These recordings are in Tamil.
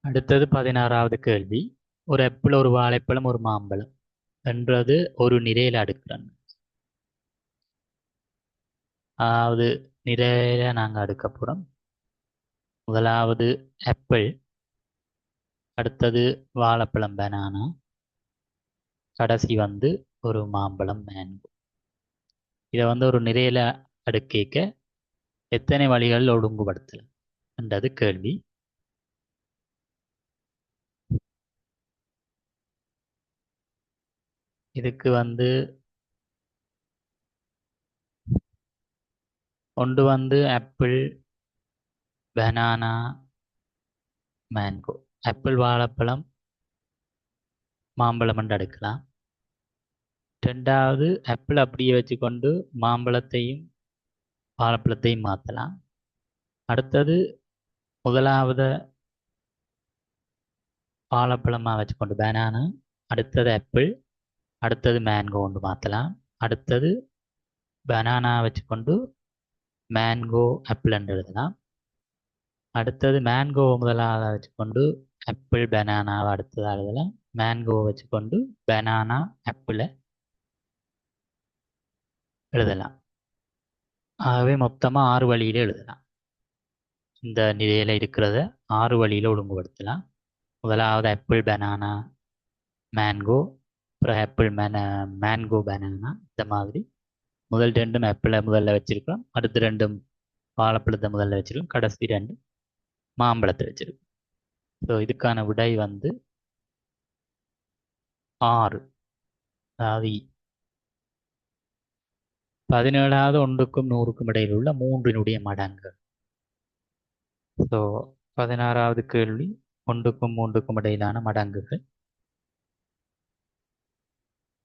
அடுத்தது 16வது கேள்வி. ஒரு ஆப்பிள், ஒரு வாழைப்பழம், ஒரு மாம்பழம் என்றது ஒரு நிரையில அடுக்குறோம். அதாவது நிரையில நாங்கள் அடுக்க போகிறோம். முதலாவது ஆப்பிள், அடுத்தது வாழைப்பழம் பனானா, கடைசி வந்து ஒரு மாம்பழம் மேங்கோ. இதை வந்து ஒரு நிரையில அடுக்கிக்க எத்தனை வழிகளில் ஒழுங்குபடுத்தலாம் என்றது கேள்வி. இதுக்கு வந்து ஒன்று வந்து ஆப்பிள், பனானா, மேங்கோ. ஆப்பிள், வாழைப்பழம், மாம்பழம் என்று அடுக்கலாம். ரெண்டாவது ஆப்பிள் அப்படியே வச்சுக்கொண்டு மாம்பழத்தையும் வாழைப்பழத்தையும் மாற்றலாம். அடுத்தது முதலாவது வாழைப்பழமாக வச்சுக்கொண்டு பனானா, அடுத்தது ஆப்பிள், அடுத்தது மேங்கோ ஒன்று மாற்றலாம். அடுத்தது பனானா வச்சுக்கொண்டு மேங்கோ ஆப்பிள் என்று எழுதலாம். அடுத்தது மேங்கோ முதலாவது வச்சுக்கொண்டு ஆப்பிள் பனானாவை அடுத்ததாக எழுதலாம். மேங்கோவை வச்சுக்கொண்டு பனானா ஆப்பிளை எழுதலாம். ஆகவே மொத்தமாக 6 வழியில் எழுதலாம். இந்த நிலையில் இருக்கிறத 6 வழியில் ஒழுங்குபடுத்தலாம். முதலாவது ஆப்பிள் பனானா மேங்கோ, அப்புறம் ஆப்பிள் மேங்கோ பனானா, இந்த மாதிரி முதல் ரெண்டும் ஆப்பிளை முதல்ல வச்சிருக்கோம், அடுத்த ரெண்டும் வாழைப்பழத்தை முதல்ல வச்சிருக்கோம், கடைசி ரெண்டு மாம்பழத்தை வச்சிருக்கோம். ஸோ இதுக்கான விடை வந்து 6. அதாவது 17வது ஒன்றுக்கும் 100க்கும் இடையில் உள்ள மூன்றினுடைய மடங்கு. ஸோ 16வது கேள்வி, 1க்கும் 3க்கும் இடையிலான மடங்குகள்.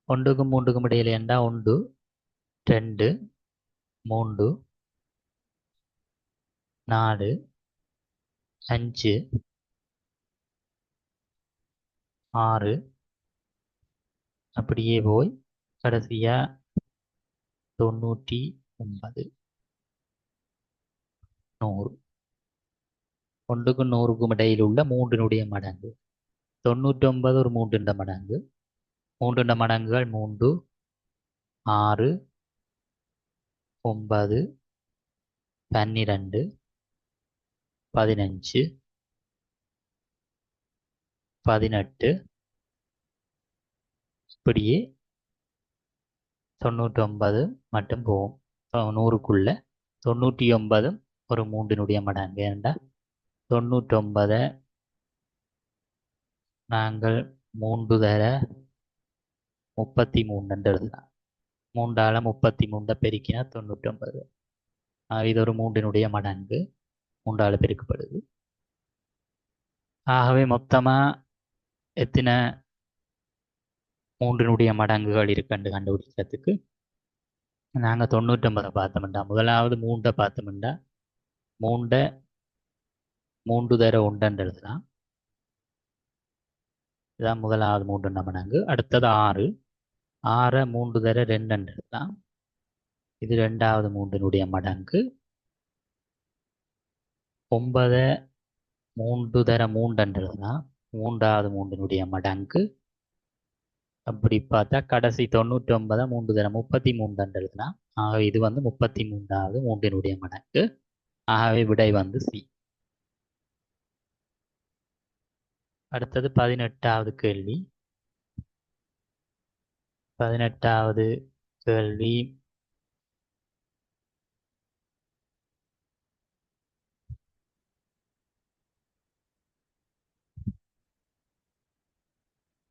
1க்கும் 3க்கும் இடையில் என்றால் 1, 2, 3, 4, 5, 6, அப்படியே போய் கடைசியா 99, 100. 1க்கும் 100க்கும் இடையில் உள்ள மூன்றினுடைய மடங்கு. 99 ஒரு மூன்றின் மடங்கு. மூன்றின் மடங்குகள் 3, 6, 9, 12, 15, 18, இப்படியே 99 மட்டும் போகும். 100க்குள்ள 99 ஒரு மூன்றினுடைய மடங்கு. ஏண்டா 99 நாங்கள் 3 தர 33 என்று எழுதலாம். 3ஆல் 33 பெருக்கினா 99. இது ஒரு மூன்றினுடைய மடங்கு, 3ஆல் பெருக்கப்படுது. ஆகவே மொத்தமாக எத்தனை மூன்றினுடைய மடங்குகள் இருக்குன்னு கண்டுபிடிக்கிறதுக்கு நாங்கள் 99 பார்த்தோம்டா. முதலாவது 3 பார்த்தோம்டா, 3 3 தர 1 எழுதலாம். இதுதான் முதலாவது 3 மடங்கு. அடுத்தது 6, 6 3 தர 2 எழுதலாம். இது ரெண்டாவது மூன்றினுடைய மடங்கு. 9 3 தர 3 எழுதலாம். மூன்றாவது மூன்றினுடைய மடங்கு. அப்படி பார்த்தா கடைசி 99 3 தர 33 எழுதலாம். ஆகவே இது வந்து 33வது மூன்றினுடைய மடங்கு. ஆகவே விடை வந்து சி. அடுத்தது 18வது கேள்வி. 18வது கேள்வி.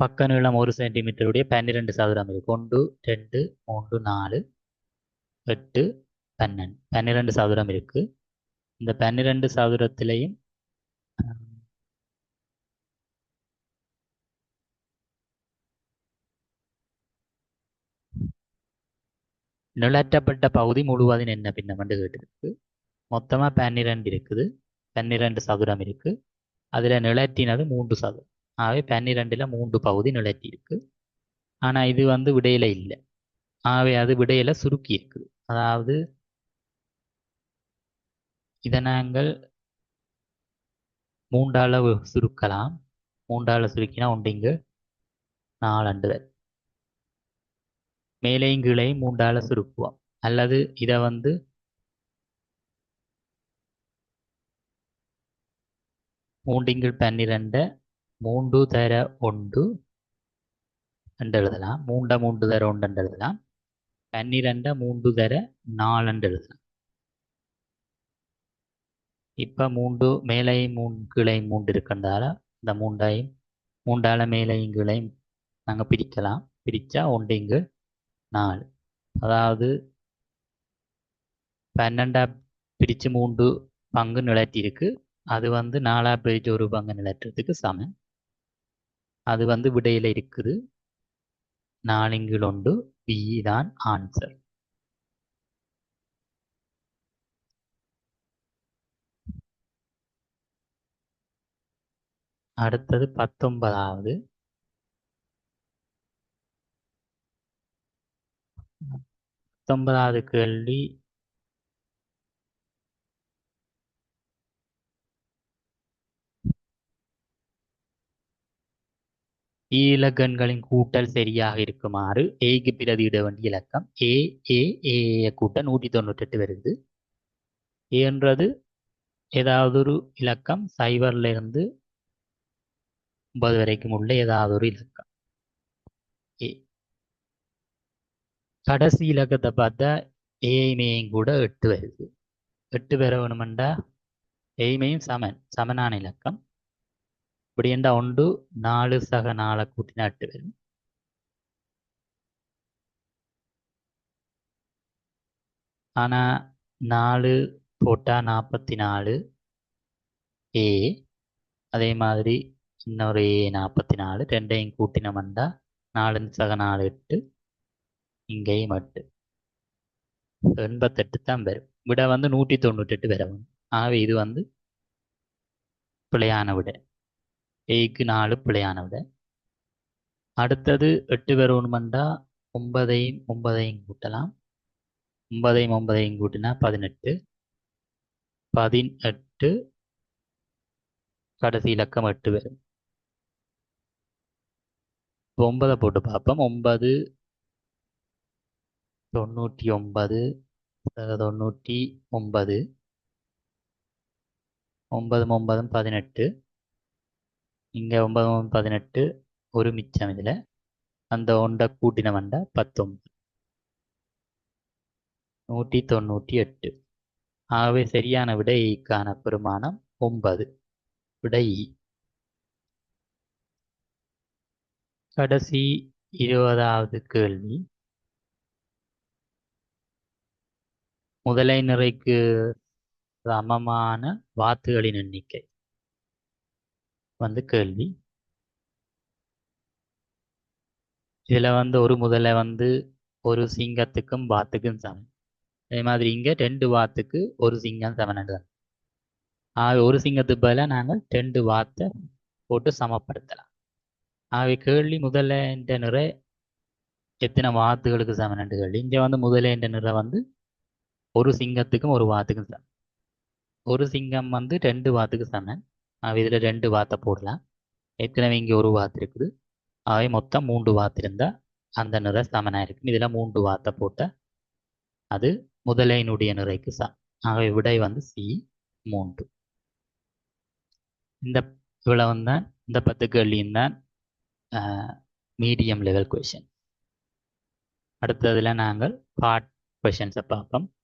பக்க நீளம் 1 சென்டிமீட்டருடைய 12 சதுரம் இருக்கு. 1, 2, 3, 4, 8, 12. 12 சதுரம் இருக்கு. இந்த 12 சதுரத்திலையும் நிழற்றப்பட்ட பகுதி முழுவதும் என்ன பின்னம் என்று கேட்டிருக்கு. மொத்தமாக 12 இருக்குது. 12 சதுரம் இருக்கு. அதில் நிழற்றினது 3 சதுரம். ஆகவே 12ல் 3 பகுதி நிழற்றி இருக்கு. ஆனால் இது வந்து விடையில இல்லை. ஆகவே அது விடையில சுருக்கி இருக்குது. அதாவது இதை நாங்கள் மூன்றால சுருக்கலாம். மூன்றால சுருக்கினா ஒன்றிங்கு 4 மேலையும் கீழையும் மூன்றால சுருக்குவோம். அல்லது இதை வந்து மூன்றிங்கில் 12 3 தர 1 என்று எழுதலாம். 3 தர 1 என்று எழுதலாம். 12 3 தர 4 என்று எழுதலாம். இப்போ மேலையும் 3 கீழையும் 3 இருக்கின்றால இந்த மூன்றால மேலையும் கீழையும் நாங்கள் பிரிக்கலாம். பிரித்தா ஒன்றிங்கு 4. அதாவது 12 பிரித்து 3 பங்கு நிலத்திருக்கு. அது வந்து 4 பிரித்து ஒரு பங்கு நிலத்துறதுக்கு சமம். அது வந்து விடையில் இருக்குது. 4 பி தான் ஆன்சர். அடுத்தது 19வது. 19வது கேள்வி இலக்கங்களின் கூட்டல் சரியாக இருக்குமாறு ஏக்கு பிரதியிட வேண்டிய இலக்கம் ஏ ஏ ஏ கூட்டல் 198 வருது. ஏன்றது ஏதாவது ஒரு இலக்கம் 0 இருந்து 9 வரைக்கும் உள்ள ஏதாவது ஒரு இலக்கம். ஏ கடைசி இலக்கத்தை பார்த்தா ஏமையும் கூட 8 வருது. 8 பெற வேணுமெண்டா ஏமையும் சமனான இலக்கம். இப்படி என்றா 1 4 சக 4 கூட்டினா 8 வரும். ஆனால் 4 போட்டால் 44 ஏ. அதே மாதிரி இன்னொரு ஏ 44 ரெண்டையும் கூட்டினோம்டா 4 சக 4 8 இங்கேயும் 8 88 தான் வரும். விட வந்து 198 வரும். ஆகவே இது வந்து பிழையான விட. ஏக்கு 4 பிழையான விட. அடுத்தது 8 வரணுமெண்டா 9ஐயும் 9ஐயும் கூட்டலாம். 9ஐயும் 9ஐயும் கூட்டினா 18. 18 கடைசி இலக்கம் 8 வரும். 9 போட்டு பார்ப்போம். 9 99 99 9 9 18. இங்கே 9 18 ஒரு மிச்சம். இதில் அந்த 1 கூட்டினவண்டா 19 198. ஆகவே சரியான விடைக்கான பெருமானம் 9. விடை. கடைசி 20வது கேள்வி. முதலை நிறைக்கு சமமான வாத்துகளின் எண்ணிக்கை வந்து கேள்வி. இதுல வந்து ஒரு முதலை வந்து ஒரு சிங்கத்துக்கும் வாத்துக்கும் சமம். அதே மாதிரி இங்க 2 வாத்துக்கு ஒரு சிங்கம் சமன். ஒரு சிங்கத்துக்கு பதிலாக நாங்கள் 2 வாத்தை போட்டு சமப்படுத்தலாம். ஆகவே கேள்வி முதலை என்ற நிறை எத்தனை வாத்துகளுக்கு சமன் என்று கேள்வி. இங்க வந்து முதலை என்ற நிறை வந்து ஒரு சிங்கத்துக்கும் ஒரு வாத்துக்கும் சமம். ஒரு சிங்கம் வந்து 2 வாத்துக்கு சமன். இதுல 2 வாத்தை போடலாம். ஏற்கனவே இங்கே ஒரு வாத்து இருக்குது. அவை மொத்தம் 3 வாத்து இருந்தால் அந்த நிறை சமனாக இருக்கும். இதில் 3 வாத்தை போட்ட அது முதலையினுடைய நிறைக்கு சமம். ஆகவே விடை வந்து சி 3. இந்த இவ்வளவு தான். இந்த 10 கேள்வியும் தான் மீடியம் லெவல் கொஷின். அடுத்ததில் நாங்கள் பார்ட் கொஷின்ஸை பார்ப்போம்.